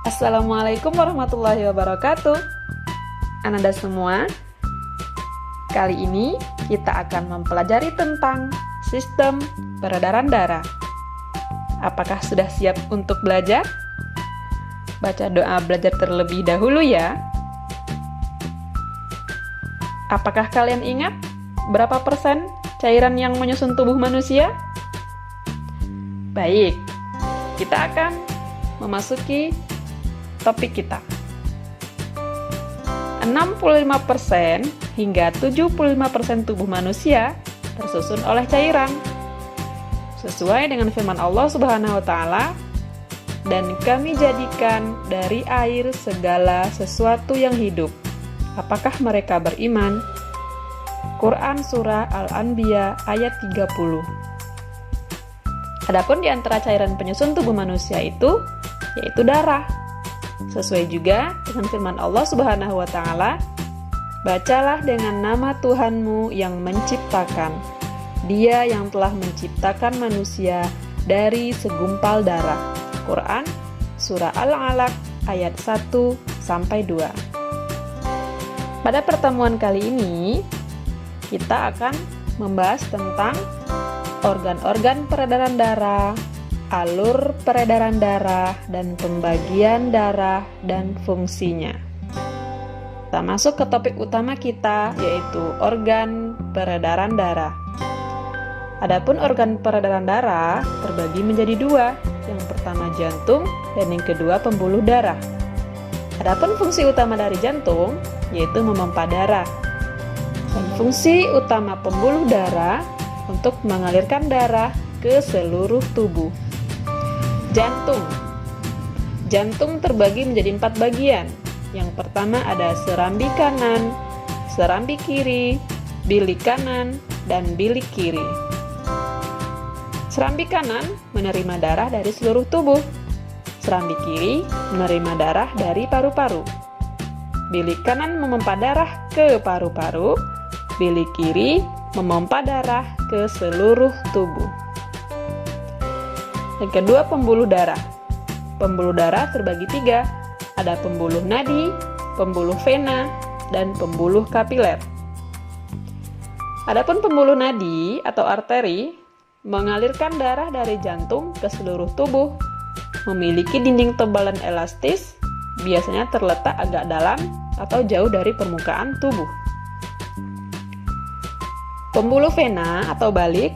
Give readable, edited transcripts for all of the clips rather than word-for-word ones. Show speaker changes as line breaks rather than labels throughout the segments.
Assalamualaikum warahmatullahi wabarakatuh. Ananda semua, kali ini kita akan mempelajari tentang sistem peredaran darah. Apakah sudah siap untuk belajar? Baca doa belajar terlebih dahulu ya. Apakah kalian ingat berapa persen cairan yang menyusun tubuh manusia? Baik, kita akan memasuki topik kita. 65% hingga 75% tubuh manusia tersusun oleh cairan. Sesuai dengan firman Allah Subhanahu wa taala, "Dan kami jadikan dari air segala sesuatu yang hidup. Apakah mereka beriman?" Quran Surah Al-Anbiya ayat 30. Adapun di antara cairan penyusun tubuh manusia yaitu darah. Sesuai juga dengan firman Allah Subhanahu wa taala, "Bacalah dengan nama Tuhanmu yang menciptakan. Dia yang telah menciptakan manusia dari segumpal darah." Quran Surah Al-Alaq ayat 1-2. Pada pertemuan kali ini, kita akan membahas tentang organ-organ peredaran darah, alur peredaran darah, dan pembagian darah dan fungsinya. Kita masuk ke topik utama kita, yaitu organ peredaran darah. Adapun organ peredaran darah terbagi menjadi dua, yang pertama jantung dan yang kedua pembuluh darah. Adapun fungsi utama dari jantung yaitu memompa darah, dan fungsi utama pembuluh darah untuk mengalirkan darah ke seluruh tubuh. Jantung terbagi menjadi 4 bagian. Yang pertama ada serambi kanan, serambi kiri, bilik kanan, dan bilik kiri. Serambi kanan menerima darah dari seluruh tubuh. Serambi kiri menerima darah dari paru-paru. Bilik kanan memompa darah ke paru-paru, bilik kiri memompa darah ke seluruh tubuh. Yang kedua, pembuluh darah. Pembuluh darah terbagi 3, ada pembuluh nadi, pembuluh vena, dan pembuluh kapiler. Adapun pembuluh nadi atau arteri mengalirkan darah dari jantung ke seluruh tubuh, memiliki dinding tebal dan elastis, biasanya terletak agak dalam atau jauh dari permukaan tubuh. Pembuluh vena atau balik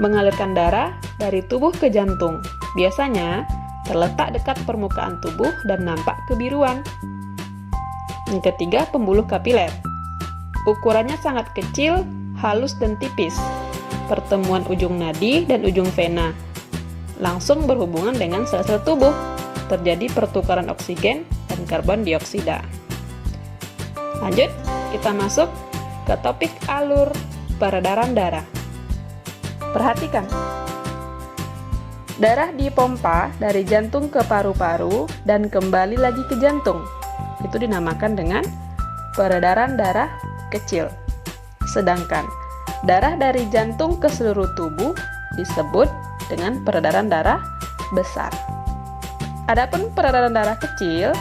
mengalirkan darah dari tubuh ke jantung, biasanya terletak dekat permukaan tubuh dan nampak kebiruan. Yang ketiga, pembuluh kapiler. Ukurannya sangat kecil, halus dan tipis. Pertemuan ujung nadi dan ujung vena langsung berhubungan dengan sel-sel tubuh. Terjadi pertukaran oksigen dan karbon dioksida. Lanjut, kita masuk ke topik alur peredaran darah. Perhatikan, darah dipompa dari jantung ke paru-paru dan kembali lagi ke jantung. Itu dinamakan dengan peredaran darah kecil. Sedangkan darah dari jantung ke seluruh tubuh disebut dengan peredaran darah besar. Adapun peredaran darah kecil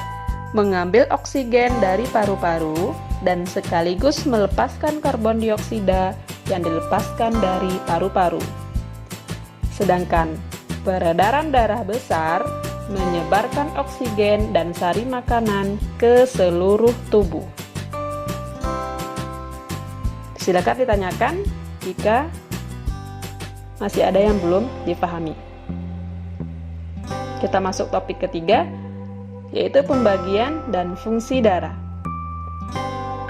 mengambil oksigen dari paru-paru dan sekaligus melepaskan karbon dioksida yang dilepaskan dari paru-paru. Sedangkan peredaran darah besar menyebarkan oksigen dan sari makanan ke seluruh tubuh. Silakan ditanyakan jika masih ada yang belum dipahami. Kita masuk topik ketiga, yaitu pembagian dan fungsi darah.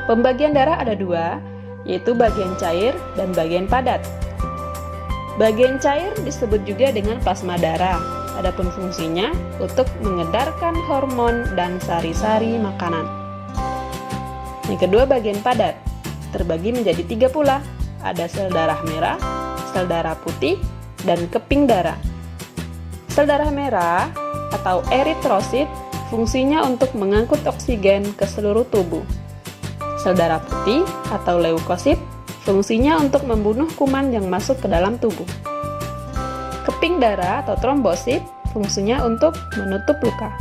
Pembagian darah ada 2, yaitu bagian cair dan bagian padat. Bagian cair disebut juga dengan plasma darah. Adapun fungsinya untuk mengedarkan hormon dan sari-sari makanan. Yang kedua, bagian padat terbagi menjadi 3 pula. Ada sel darah merah, sel darah putih, dan keping darah. Sel darah merah atau eritrosit fungsinya untuk mengangkut oksigen ke seluruh tubuh. Sel darah putih atau leukosit fungsinya untuk membunuh kuman yang masuk ke dalam tubuh. Keping darah atau trombosit fungsinya untuk menutup luka.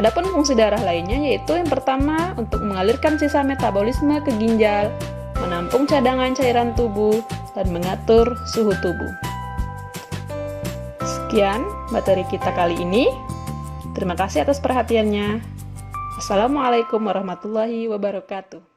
Adapun fungsi darah lainnya yaitu yang pertama untuk mengalirkan sisa metabolisme ke ginjal, menampung cadangan cairan tubuh, dan mengatur suhu tubuh. Sekian materi kita kali ini. Terima kasih atas perhatiannya. Assalamualaikum warahmatullahi wabarakatuh.